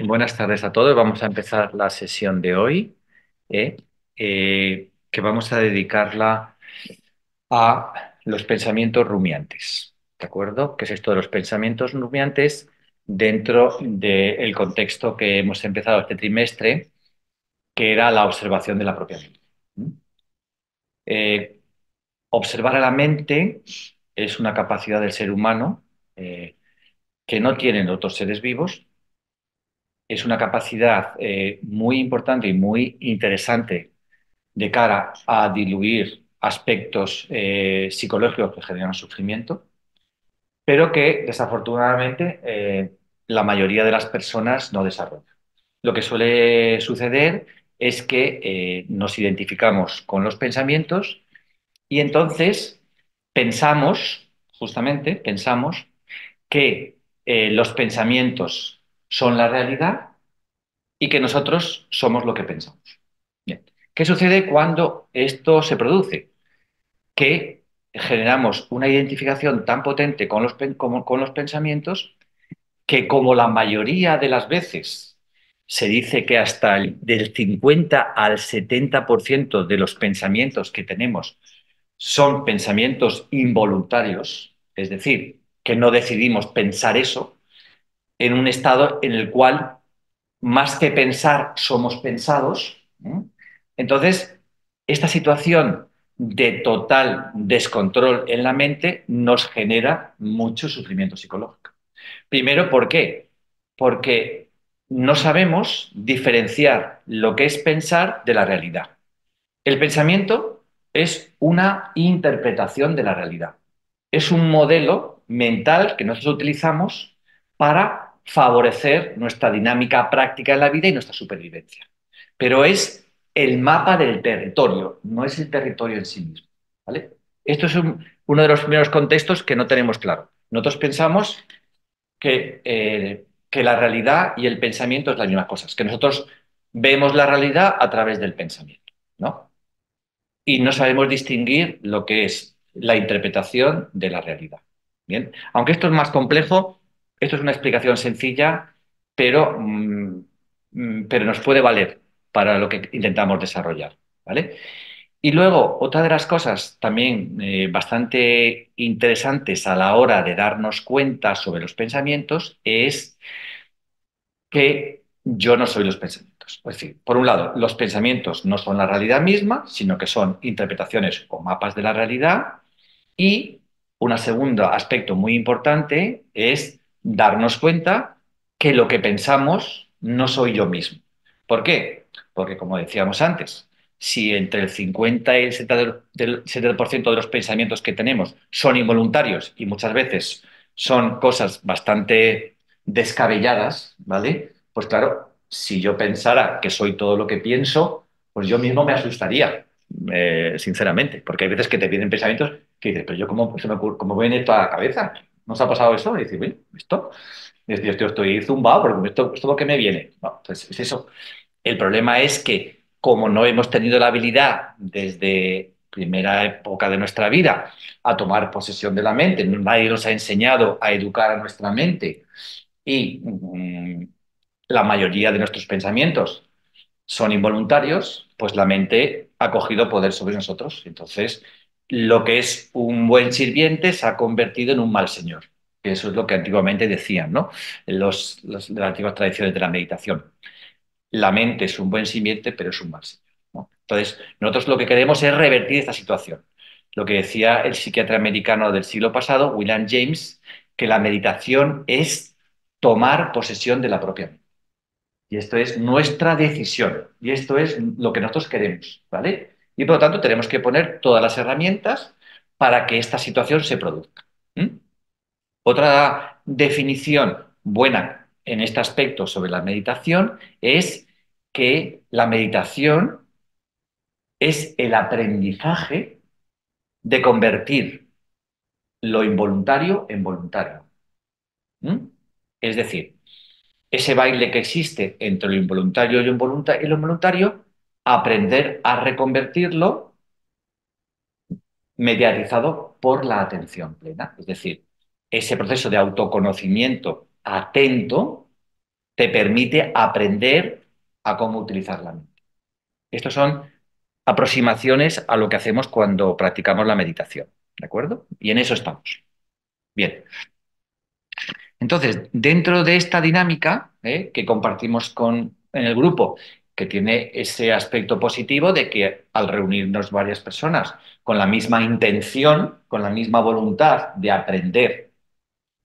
Buenas tardes a todos. Vamos a empezar la sesión de hoy, ¿eh? Que vamos a dedicarla a los pensamientos rumiantes. ¿De acuerdo? ¿Qué es esto de los pensamientos rumiantes dentro del contexto que hemos empezado este trimestre, que era la observación de la propia mente? ¿Mm? Eh, Observar a la mente es una capacidad del ser humano que no tienen otros seres vivos. Es una capacidad muy importante y muy interesante de cara a diluir aspectos psicológicos que generan sufrimiento, pero que desafortunadamente la mayoría de las personas no desarrollan. Lo que suele suceder es que nos identificamos con los pensamientos y entonces pensamos, justamente pensamos, que los pensamientos son la realidad y que nosotros somos lo que pensamos. Bien. ¿Qué sucede cuando esto se produce? Que generamos una identificación tan potente con con los pensamientos que como la mayoría de las veces se dice que hasta del 50 al 70% de los pensamientos que tenemos son pensamientos involuntarios, es decir, que no decidimos pensar eso, en un estado en el cual más que pensar somos pensados. ¿Eh? Entonces, esta situación de total descontrol en la mente nos genera mucho sufrimiento psicológico. Primero, ¿por qué? Porque no sabemos diferenciar lo que es pensar de la realidad. El pensamiento es una interpretación de la realidad. Es un modelo mental que nosotros utilizamos para favorecer nuestra dinámica práctica en la vida y nuestra supervivencia. Pero es el mapa del territorio, no es el territorio en sí mismo. ¿Vale? Esto es uno de los primeros contextos que no tenemos claro. Nosotros pensamos que la realidad y el pensamiento es la misma cosa, es que nosotros vemos la realidad a través del pensamiento, ¿no? Y no sabemos distinguir lo que es la interpretación de la realidad. Bien, aunque esto es más complejo, esto es una explicación sencilla, pero, pero nos puede valer para lo que intentamos desarrollar, ¿vale? Y luego, otra de las cosas también bastante interesantes a la hora de darnos cuenta sobre los pensamientos es que yo no soy los pensamientos. Es decir, por un lado, los pensamientos no son la realidad misma, sino que son interpretaciones o mapas de la realidad. Y un segundo aspecto muy importante es darnos cuenta que lo que pensamos no soy yo mismo. ¿Por qué? Porque, como decíamos antes, si entre el 50 y el 70% de los pensamientos que tenemos son involuntarios y muchas veces son cosas bastante descabelladas, ¿vale? Pues claro, si yo pensara que soy todo lo que pienso, pues yo mismo me asustaría, sinceramente, porque hay veces que te vienen pensamientos que dices, pero yo cómo, cómo viene esto a la cabeza. ¿No os ha pasado eso? Y dices, "Uy, esto, yo estoy zumbado, porque esto es lo que me viene". No, entonces es eso. El problema es que como no hemos tenido la habilidad desde primera época de nuestra vida a tomar posesión de la mente, nadie nos ha enseñado a educar a nuestra mente y la mayoría de nuestros pensamientos son involuntarios, pues la mente ha cogido poder sobre nosotros. Entonces, lo que es un buen sirviente se ha convertido en un mal señor. Eso es lo que antiguamente decían, ¿no? De las antiguas tradiciones de la meditación. La mente es un buen sirviente, pero es un mal señor, ¿no? Entonces, nosotros lo que queremos es revertir esta situación. Lo que decía el psiquiatra americano del siglo pasado, William James, que la meditación es tomar posesión de la propia mente. Y esto es nuestra decisión. Y esto es lo que nosotros queremos, ¿vale? Y por lo tanto tenemos que poner todas las herramientas para que esta situación se produzca. ¿Mm? Otra definición buena en este aspecto sobre la meditación es que la meditación es el aprendizaje de convertir lo involuntario en voluntario. ¿Mm? Es decir, ese baile que existe entre lo involuntario y lo involuntario, aprender a reconvertirlo mediatizado por la atención plena. Es decir, ese proceso de autoconocimiento atento te permite aprender a cómo utilizar la mente. Estas son aproximaciones a lo que hacemos cuando practicamos la meditación, ¿de acuerdo? Y en eso estamos. Bien. Entonces, dentro de esta dinámica que compartimos en el grupo, que tiene ese aspecto positivo de que al reunirnos varias personas con la misma intención, con la misma voluntad de aprender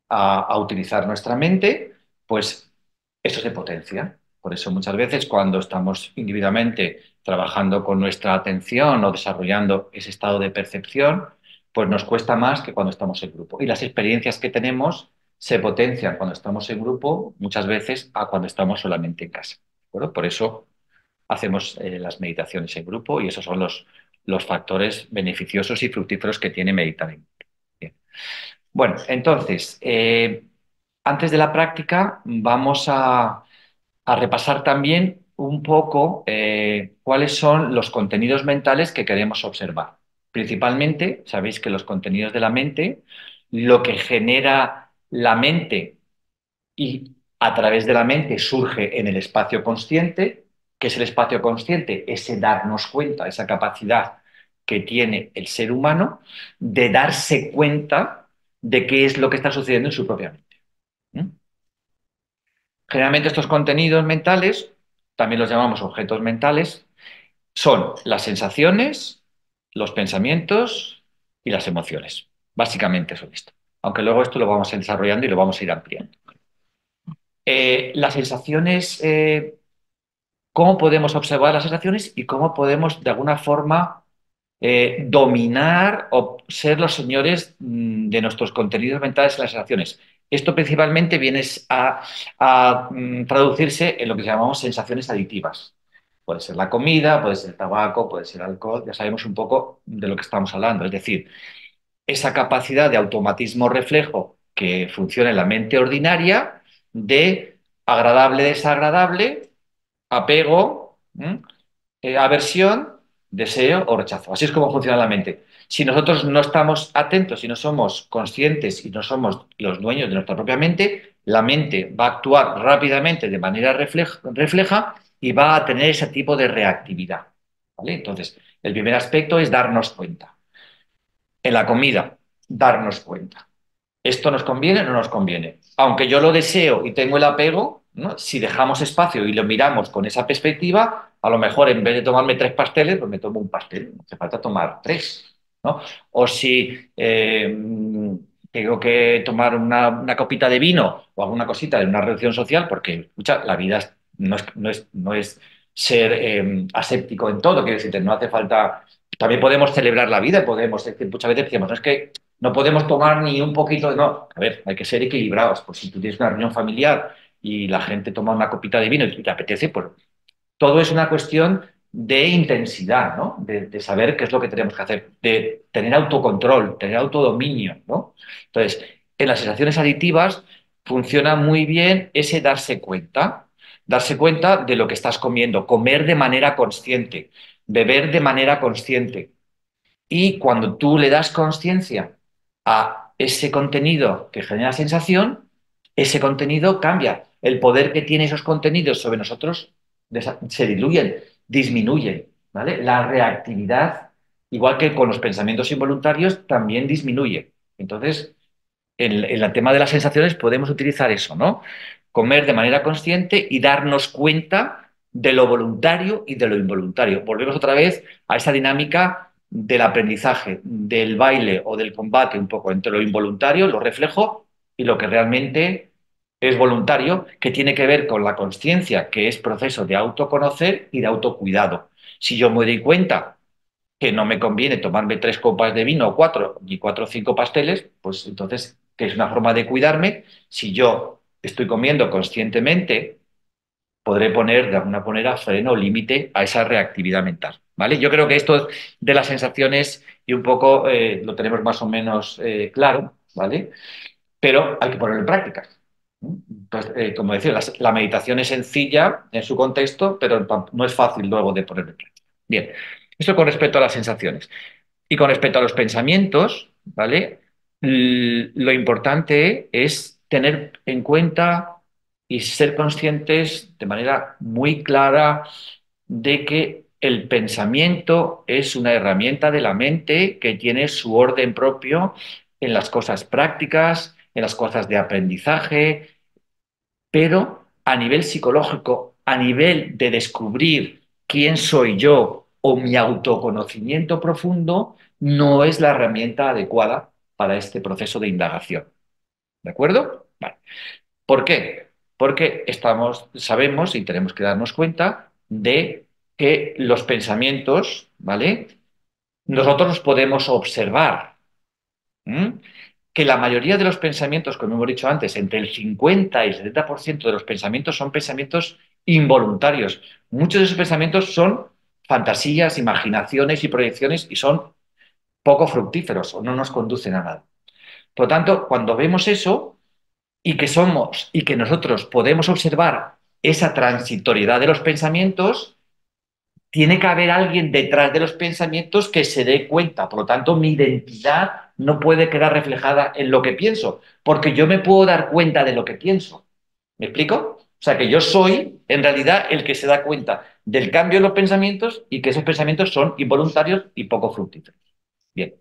a utilizar nuestra mente, pues eso se potencia. Por eso muchas veces cuando estamos individualmente trabajando con nuestra atención o desarrollando ese estado de percepción, pues nos cuesta más que cuando estamos en grupo. Y las experiencias que tenemos se potencian cuando estamos en grupo muchas veces a cuando estamos solamente en casa. ¿De acuerdo? Por eso hacemos las meditaciones en grupo y esos son los factores beneficiosos y fructíferos que tiene meditar en grupo. Bien. Bueno, entonces, antes de la práctica vamos a repasar también un poco cuáles son los contenidos mentales que queremos observar. Principalmente, sabéis que los contenidos de la mente, lo que genera la mente y a través de la mente surge en el espacio consciente. ¿Qué es el espacio consciente? Ese darnos cuenta, esa capacidad que tiene el ser humano de darse cuenta de qué es lo que está sucediendo en su propia mente. ¿Mm? Generalmente estos contenidos mentales, también los llamamos objetos mentales, son las sensaciones, los pensamientos y las emociones. Básicamente son esto. Aunque luego esto lo vamos a ir desarrollando y lo vamos a ir ampliando. Las sensaciones, cómo podemos observar las sensaciones y cómo podemos de alguna forma dominar o ser los señores de nuestros contenidos mentales y las sensaciones. Esto principalmente viene a traducirse en lo que llamamos sensaciones aditivas. Puede ser la comida, puede ser el tabaco, puede ser el alcohol, ya sabemos un poco de lo que estamos hablando. Es decir, esa capacidad de automatismo reflejo que funciona en la mente ordinaria de agradable, desagradable, apego, aversión, deseo o rechazo. Así es como funciona la mente. Si nosotros no estamos atentos y no somos conscientes y no somos los dueños de nuestra propia mente, la mente va a actuar rápidamente de manera refleja y va a tener ese tipo de reactividad. ¿Vale? Entonces, el primer aspecto es darnos cuenta. En la comida, darnos cuenta. ¿Esto nos conviene o no nos conviene? Aunque yo lo deseo y tengo el apego, ¿no? Si dejamos espacio y lo miramos con esa perspectiva, a lo mejor en vez de tomarme 3 pasteles, pues me tomo un pastel. No hace falta tomar 3, ¿no? O si tengo que tomar una copita de vino o alguna cosita de una reducción social, porque escucha, la vida no es ser aséptico en todo, quiero decirte, no hace falta. También podemos celebrar la vida, podemos decir, muchas veces decimos, no es que no podemos tomar ni un poquito de... No, a ver, hay que ser equilibrados. Pues si tú tienes una reunión familiar y la gente toma una copita de vino y te apetece, pues todo es una cuestión de intensidad, ¿no? De saber qué es lo que tenemos que hacer, de tener autocontrol, tener autodominio, ¿no? Entonces, en las sensaciones aditivas funciona muy bien ese darse cuenta de lo que estás comiendo, comer de manera consciente, beber de manera consciente. Y cuando tú le das conciencia a ese contenido que genera sensación, ese contenido cambia. El poder que tienen esos contenidos sobre nosotros se diluyen, disminuyen, ¿vale? La reactividad, igual que con los pensamientos involuntarios, también disminuye. Entonces, en el tema de las sensaciones podemos utilizar eso, ¿no? Comer de manera consciente y darnos cuenta de lo voluntario y de lo involuntario. Volvemos otra vez a esa dinámica del aprendizaje, del baile o del combate un poco entre lo involuntario, lo reflejo, y lo que realmente es voluntario, que tiene que ver con la consciencia, que es proceso de autoconocer y de autocuidado. Si yo me doy cuenta que no me conviene tomarme 3 copas de vino o 4, ni 4 o 5 pasteles, pues entonces, ¿qué es una forma de cuidarme? Si yo estoy comiendo conscientemente, podré poner de alguna manera freno o límite a esa reactividad mental, ¿vale? Yo creo que esto de las sensaciones y un poco lo tenemos más o menos claro, ¿vale? Pero hay que ponerlo en práctica. Entonces, como decía, la meditación es sencilla en su contexto, pero no es fácil luego de ponerlo en práctica. Bien, esto con respecto a las sensaciones. Y con respecto a los pensamientos, ¿vale? Lo importante es tener en cuenta y ser conscientes de manera muy clara de que el pensamiento es una herramienta de la mente que tiene su orden propio en las cosas prácticas, en las cosas de aprendizaje, pero a nivel psicológico, a nivel de descubrir quién soy yo o mi autoconocimiento profundo, no es la herramienta adecuada para este proceso de indagación. ¿De acuerdo? Vale. ¿Por qué? Porque sabemos y tenemos que darnos cuenta de que los pensamientos, ¿vale? Nosotros los podemos observar. ¿Mm? Que la mayoría de los pensamientos, como hemos dicho antes, entre el 50 y el 70% de los pensamientos son pensamientos involuntarios. Muchos de esos pensamientos son fantasías, imaginaciones y proyecciones y son poco fructíferos o no nos conducen a nada. Por lo tanto, cuando vemos eso y que nosotros podemos observar esa transitoriedad de los pensamientos, tiene que haber alguien detrás de los pensamientos que se dé cuenta. Por lo tanto, mi identidad no puede quedar reflejada en lo que pienso, porque yo me puedo dar cuenta de lo que pienso. ¿Me explico? O sea, que yo soy, en realidad, el que se da cuenta del cambio en los pensamientos y que esos pensamientos son involuntarios y poco fructíferos. Bien,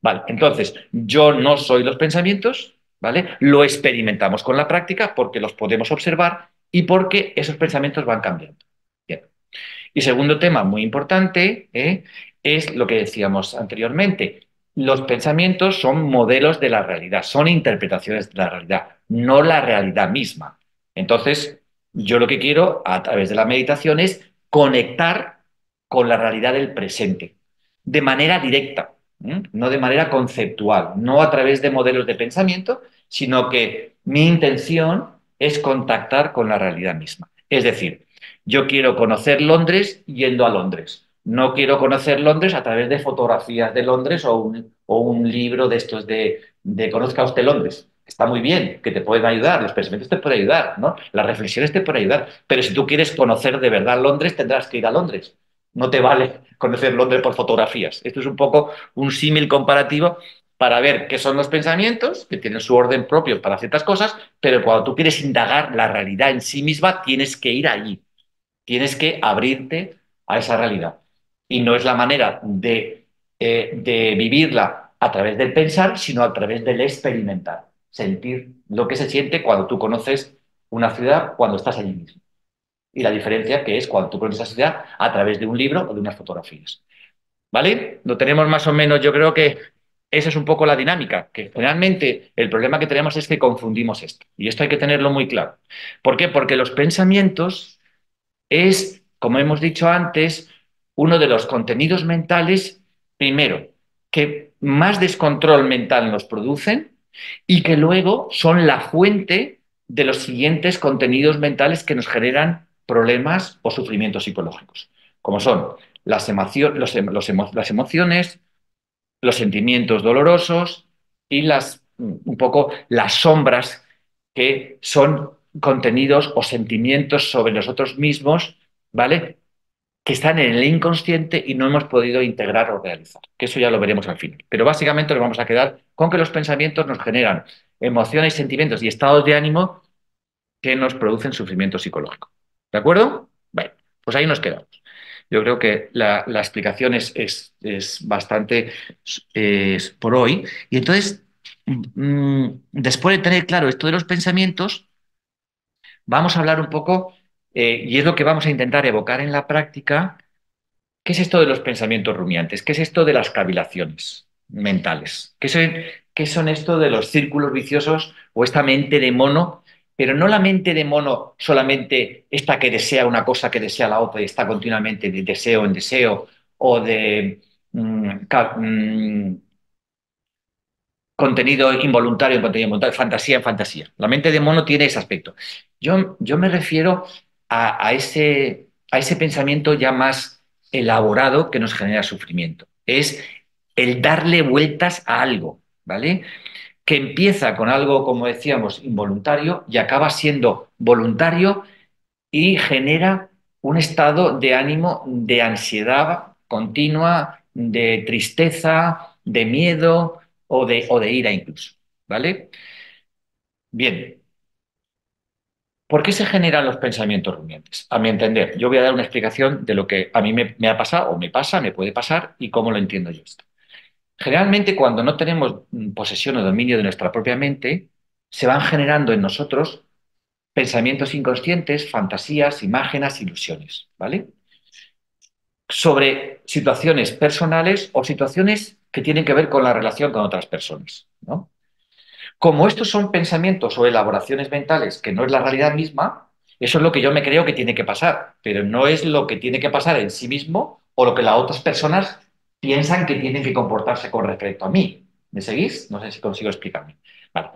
vale. Entonces, yo no soy los pensamientos, ¿vale? Lo experimentamos con la práctica porque los podemos observar y porque esos pensamientos van cambiando. Bien. Y segundo tema muy importante, es lo que decíamos anteriormente. Los pensamientos son modelos de la realidad, son interpretaciones de la realidad, no la realidad misma. Entonces, yo lo que quiero a través de la meditación es conectar con la realidad del presente, de manera directa, no de manera conceptual, no a través de modelos de pensamiento, sino que mi intención es contactar con la realidad misma. Es decir, yo quiero conocer Londres yendo a Londres. No quiero conocer Londres a través de fotografías de Londres o un libro de estos de Conozca usted Londres. Está muy bien, que te pueden ayudar, los pensamientos te pueden ayudar, ¿no? Las reflexiones te pueden ayudar. Pero si tú quieres conocer de verdad Londres, tendrás que ir a Londres. No te vale conocer Londres por fotografías. Esto es un poco un símil comparativo para ver qué son los pensamientos, que tienen su orden propio para ciertas cosas, pero cuando tú quieres indagar la realidad en sí misma, tienes que ir allí. Tienes que abrirte a esa realidad. Y no es la manera de vivirla a través del pensar, sino a través del experimentar. Sentir lo que se siente cuando tú conoces una ciudad, cuando estás allí mismo. Y la diferencia que es cuando tú conoces esa ciudad a través de un libro o de unas fotografías. ¿Vale? Lo tenemos más o menos, yo creo que esa es un poco la dinámica, que realmente el problema que tenemos es que confundimos esto. Y esto hay que tenerlo muy claro. ¿Por qué? Porque los pensamientos es, como hemos dicho antes, uno de los contenidos mentales, primero, que más descontrol mental nos producen y que luego son la fuente de los siguientes contenidos mentales que nos generan problemas o sufrimientos psicológicos, como son las emociones, los sentimientos dolorosos y un poco las sombras que son contenidos o sentimientos sobre nosotros mismos, ¿vale? Que están en el inconsciente y no hemos podido integrar o realizar. Que eso ya lo veremos al final. Pero básicamente nos vamos a quedar con que los pensamientos nos generan emociones, sentimientos y estados de ánimo que nos producen sufrimiento psicológico. ¿De acuerdo? Bueno, pues ahí nos quedamos. Yo creo que la explicación es bastante por hoy. Y entonces, después de tener claro esto de los pensamientos, vamos a hablar un poco, y es lo que vamos a intentar evocar en la práctica, ¿qué es esto de los pensamientos rumiantes? ¿Qué es esto de las cavilaciones mentales? ¿Qué son esto de los círculos viciosos o esta mente de mono? Pero no la mente de mono solamente esta que desea una cosa, que desea la otra y está continuamente de deseo en deseo o de contenido involuntario en contenido involuntario, fantasía en fantasía. La mente de mono tiene ese aspecto. Yo me refiero a ese pensamiento ya más elaborado que nos genera sufrimiento. Es el darle vueltas a algo, ¿vale? Que empieza con algo, como decíamos, involuntario y acaba siendo voluntario y genera un estado de ánimo de ansiedad continua, de tristeza, de miedo o de ira incluso, ¿vale? Bien, ¿Por qué se generan los pensamientos rumiantes? A mi entender, yo voy a dar una explicación de lo que a mí me ha pasado o me pasa, me puede pasar y cómo lo entiendo yo esto. Generalmente, cuando no tenemos posesión o dominio de nuestra propia mente, se van generando en nosotros pensamientos inconscientes, fantasías, imágenes, ilusiones, ¿vale? Sobre situaciones personales o situaciones que tienen que ver con la relación con otras personas, ¿no? Como estos son pensamientos o elaboraciones mentales que no es la realidad misma, eso es lo que yo me creo que tiene que pasar, pero no es lo que tiene que pasar en sí mismo o lo que las otras personas piensan que tienen que comportarse con respecto a mí. ¿Me seguís? No sé si consigo explicarme. Vale.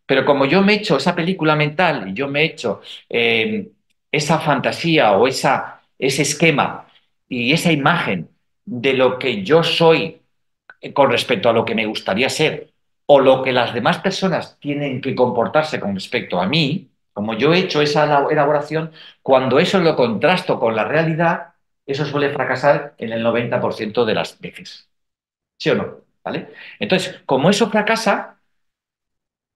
Pero como yo me he hecho esa película mental y yo me he hecho esa fantasía o ese esquema y esa imagen de lo que yo soy con respecto a lo que me gustaría ser o lo que las demás personas tienen que comportarse con respecto a mí, como yo he hecho esa elaboración, cuando eso lo contrasto con la realidad, eso suele fracasar en el 90% de las veces. ¿Sí o no? ¿Vale? Entonces, como eso fracasa,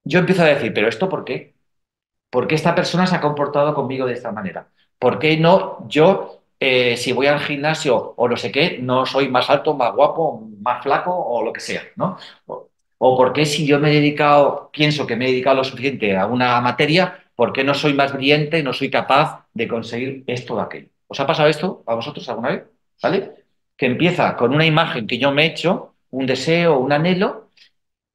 yo empiezo a decir, ¿pero esto por qué? ¿Por qué esta persona se ha comportado conmigo de esta manera? ¿Por qué no yo, si voy al gimnasio o no sé qué, no soy más alto, más guapo, más flaco o lo que sea, ¿no? O por qué si yo me he dedicado, pienso que me he dedicado lo suficiente a una materia, ¿por qué no soy más brillante, no soy capaz de conseguir esto o aquello? ¿Os ha pasado esto a vosotros alguna vez? ¿Vale? Que empieza con una imagen que yo me he hecho, un deseo, un anhelo,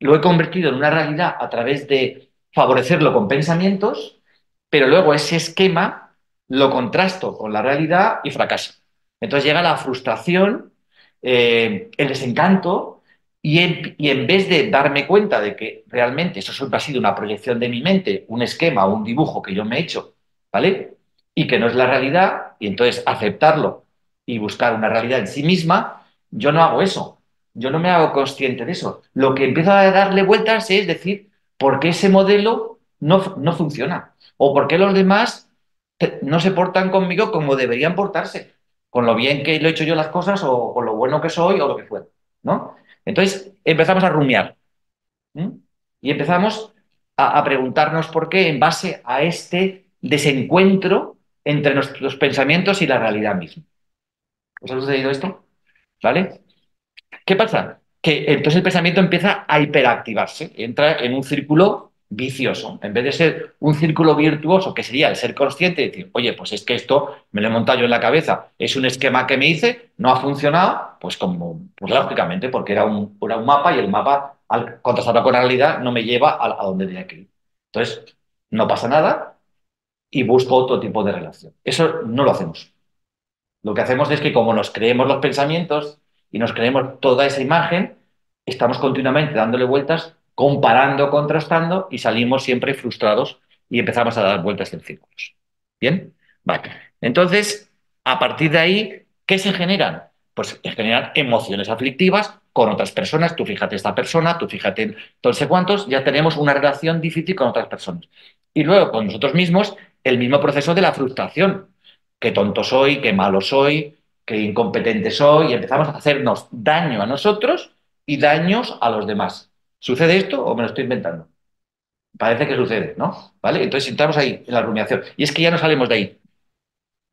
lo he convertido en una realidad a través de favorecerlo con pensamientos, pero luego ese esquema lo contrasto con la realidad y fracaso. Entonces llega la frustración, el desencanto, y en vez de darme cuenta de que realmente eso siempre ha sido una proyección de mi mente, un esquema o un dibujo que yo me he hecho, ¿vale? Y que no es la realidad, y entonces aceptarlo y buscar una realidad en sí misma, yo no hago eso. Yo no me hago consciente de eso. Lo que empiezo a darle vueltas es decir, ¿por qué ese modelo no funciona? ¿O por qué los demás no se portan conmigo como deberían portarse? Con lo bien que lo he hecho yo las cosas o con lo bueno que soy o lo que fuera, ¿no? Entonces empezamos a rumiar. ¿Mm? Y empezamos a preguntarnos por qué en base a este desencuentro entre nuestros pensamientos y la realidad misma. ¿Os ha sucedido esto? ¿Vale? ¿Qué pasa? Que entonces el pensamiento empieza a hiperactivarse, entra en un círculo vicioso. En vez de ser un círculo virtuoso, que sería el ser consciente y decir, oye, pues es que esto me lo he montado yo en la cabeza, es un esquema que me hice, no ha funcionado, pues como, pues lógicamente, porque era un mapa y el mapa, al contrastarlo con la realidad, no me lleva a donde tenía que ir. Entonces, no pasa nada y busco otro tipo de relación. Eso no lo hacemos. Lo que hacemos es que como nos creemos los pensamientos y nos creemos toda esa imagen, estamos continuamente dándole vueltas, comparando, contrastando y salimos siempre frustrados y empezamos a dar vueltas en círculos. ¿Bien? Vale. Entonces, a partir de ahí, ¿qué se generan? Pues se generan emociones aflictivas con otras personas. Tú fíjate esta persona, tú fíjate en no sé cuántos, ya tenemos una relación difícil con otras personas. Y luego con nosotros mismos, el mismo proceso de la frustración qué tonto soy, qué malo soy, qué incompetente soy, y empezamos a hacernos daño a nosotros y daños a los demás. ¿Sucede esto o me lo estoy inventando? Parece que sucede, ¿no? ¿Vale? Entonces entramos ahí, en la rumiación. Y es que ya no salimos de ahí.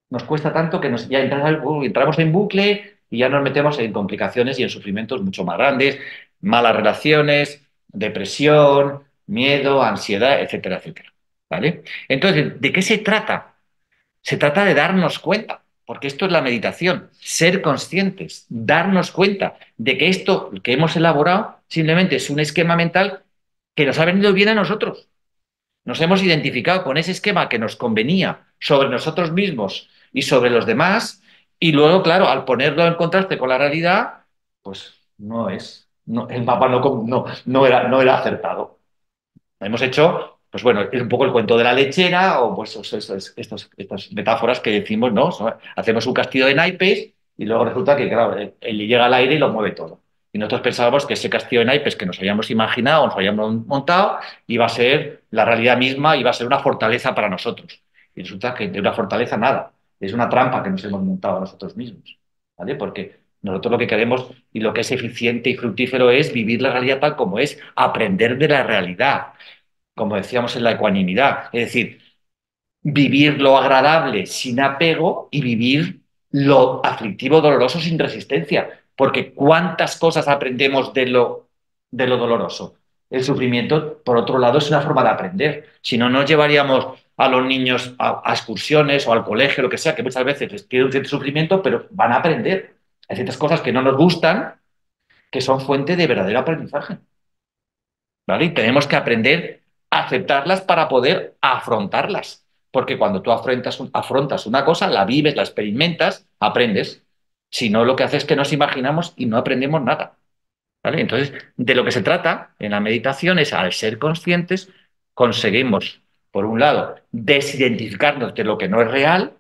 Nos cuesta tanto que ya entramos en bucle y ya nos metemos en complicaciones y en sufrimientos mucho más grandes, malas relaciones, depresión, miedo, ansiedad, etcétera, etcétera. ¿Vale? Entonces, ¿de qué se trata? Se trata de darnos cuenta, porque esto es la meditación, ser conscientes, darnos cuenta de que esto que hemos elaborado simplemente es un esquema mental que nos ha venido bien a nosotros. Nos hemos identificado con ese esquema que nos convenía sobre nosotros mismos y sobre los demás, y luego, claro, al ponerlo en contraste con la realidad, pues el mapa no era acertado. Hemos hecho, pues bueno, es un poco el cuento de la lechera o pues estas metáforas que decimos, ¿no? Hacemos un castillo de naipes y luego resulta que, claro, él llega al aire y lo mueve todo. Y nosotros pensábamos que ese castillo de naipes que nos habíamos imaginado, nos habíamos montado, iba a ser la realidad misma, iba a ser una fortaleza para nosotros. Y resulta que de una fortaleza nada, es una trampa que nos hemos montado a nosotros mismos, ¿vale? Porque nosotros lo que queremos y lo que es eficiente y fructífero es vivir la realidad tal como es, aprender de la realidad como decíamos en la ecuanimidad. Es decir, vivir lo agradable sin apego y vivir lo aflictivo, doloroso sin resistencia. Porque ¿cuántas cosas aprendemos de lo doloroso? El sufrimiento, por otro lado, es una forma de aprender. Si no, nos llevaríamos a los niños a excursiones o al colegio, lo que sea, que muchas veces les tiene un cierto sufrimiento, pero van a aprender. Hay ciertas cosas que no nos gustan, que son fuente de verdadero aprendizaje. ¿Vale? Y tenemos que aprender a aceptarlas para poder afrontarlas. Porque cuando tú afrontas una cosa, la vives, la experimentas, aprendes. Si no, lo que hace es que nos imaginamos y no aprendemos nada. ¿Vale? Entonces, de lo que se trata en la meditación es, al ser conscientes, conseguimos, por un lado, desidentificarnos de lo que no es real,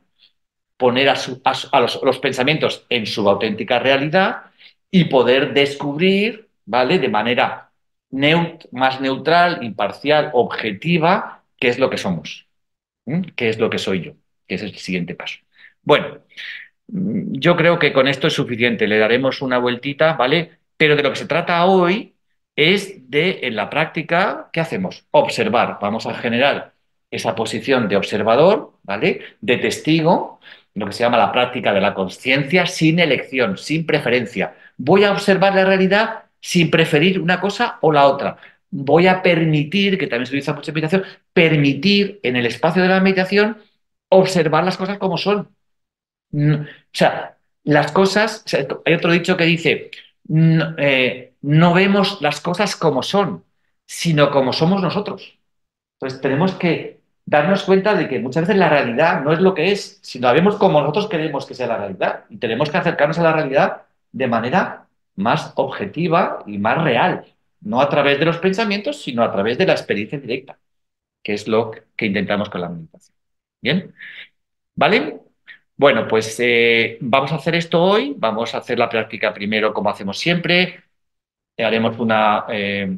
poner los pensamientos en su auténtica realidad y poder descubrir, ¿vale? De manera más neutral, imparcial, objetiva, qué es lo que somos, qué es lo que soy yo, que es el siguiente paso. Bueno, yo creo que con esto es suficiente, le daremos una vueltita, ¿vale? Pero de lo que se trata hoy es de, en la práctica, ¿qué hacemos? Observar. Vamos a generar esa posición de observador, ¿vale? De testigo, lo que se llama la práctica de la conciencia, sin elección, sin preferencia. Voy a observar la realidad sin preferir una cosa o la otra. Voy a permitir, que también se utiliza mucho en meditación, permitir en el espacio de la meditación observar las cosas como son. O sea, las cosas, o sea, hay otro dicho que dice, no vemos las cosas como son, sino como somos nosotros. Entonces tenemos que darnos cuenta de que muchas veces la realidad no es lo que es, sino la vemos como nosotros queremos que sea la realidad. Y tenemos que acercarnos a la realidad de manera más objetiva y más real, no a través de los pensamientos, sino a través de la experiencia directa, que es lo que intentamos con la meditación. ¿Bien? ¿Vale? Bueno, pues vamos a hacer esto hoy. Vamos a hacer la práctica primero como hacemos siempre. Haremos una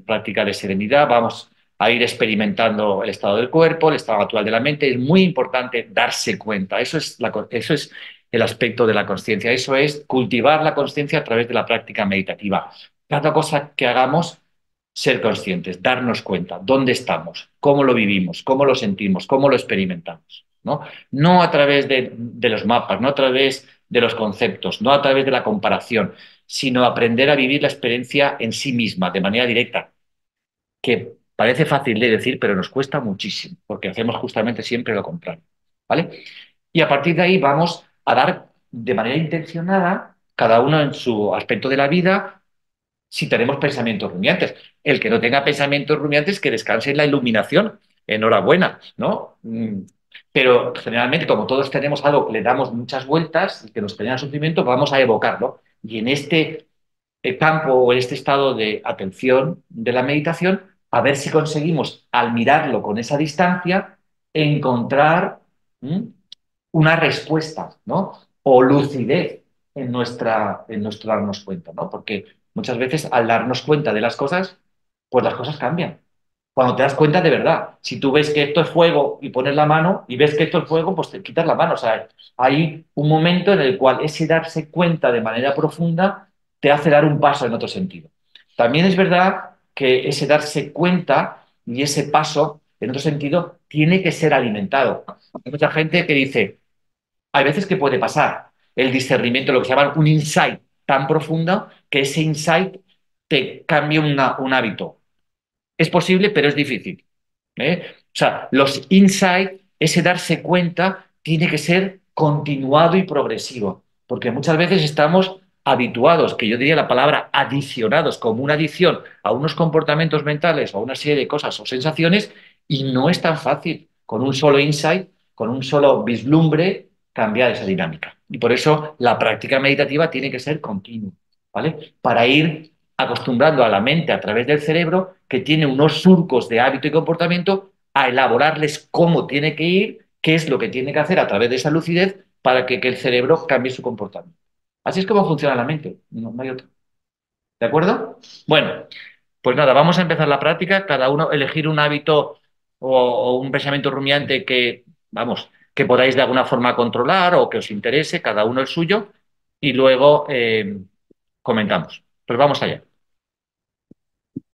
práctica de serenidad. Vamos a ir experimentando el estado del cuerpo, el estado actual de la mente. Es muy importante darse cuenta. Eso es el aspecto de la conciencia. Eso es cultivar la conciencia a través de la práctica meditativa. Cada cosa que hagamos, ser conscientes, darnos cuenta dónde estamos, cómo lo vivimos, cómo lo sentimos, cómo lo experimentamos, ¿no? No a través de los mapas, no a través de los conceptos, no a través de la comparación, sino aprender a vivir la experiencia en sí misma, de manera directa, que parece fácil de decir, pero nos cuesta muchísimo, porque hacemos justamente siempre lo contrario, ¿vale? Y a partir de ahí vamos a dar de manera intencionada, cada uno en su aspecto de la vida, si tenemos pensamientos rumiantes. El que no tenga pensamientos rumiantes, que descanse en la iluminación. Enhorabuena, ¿no? Pero generalmente, como todos tenemos algo que le damos muchas vueltas y que nos genera sufrimiento, vamos a evocarlo. Y en este campo o en este estado de atención de la meditación, a ver si conseguimos, al mirarlo con esa distancia, encontrar una respuesta, ¿no? O lucidez en nuestro darnos cuenta, ¿no? Porque muchas veces al darnos cuenta de las cosas, pues las cosas cambian. Cuando te das cuenta de verdad, si tú ves que esto es fuego y pones la mano y ves que esto es fuego, pues te quitas la mano. O sea, hay un momento en el cual ese darse cuenta de manera profunda te hace dar un paso en otro sentido. También es verdad que ese darse cuenta y ese paso en otro sentido tiene que ser alimentado. Hay mucha gente que dice, hay veces que puede pasar el discernimiento, lo que se llama un insight tan profundo que ese insight te cambie un hábito. Es posible, pero es difícil. O sea, los insights, ese darse cuenta, tiene que ser continuado y progresivo, porque muchas veces estamos habituados, que yo diría la palabra adicionados, como una adición a unos comportamientos mentales o a una serie de cosas o sensaciones, y no es tan fácil con un solo insight, con un solo vislumbre, cambiar esa dinámica. Y por eso la práctica meditativa tiene que ser continua, ¿vale? Para ir acostumbrando a la mente a través del cerebro, que tiene unos surcos de hábito y comportamiento, a elaborarles cómo tiene que ir, qué es lo que tiene que hacer a través de esa lucidez para que el cerebro cambie su comportamiento. Así es como funciona la mente, no hay otro. ¿De acuerdo? Bueno, pues nada, vamos a empezar la práctica, cada uno elegir un hábito o un pensamiento rumiante que, vamos, que podáis de alguna forma controlar o que os interese, cada uno el suyo, y luego comentamos. Pues vamos allá.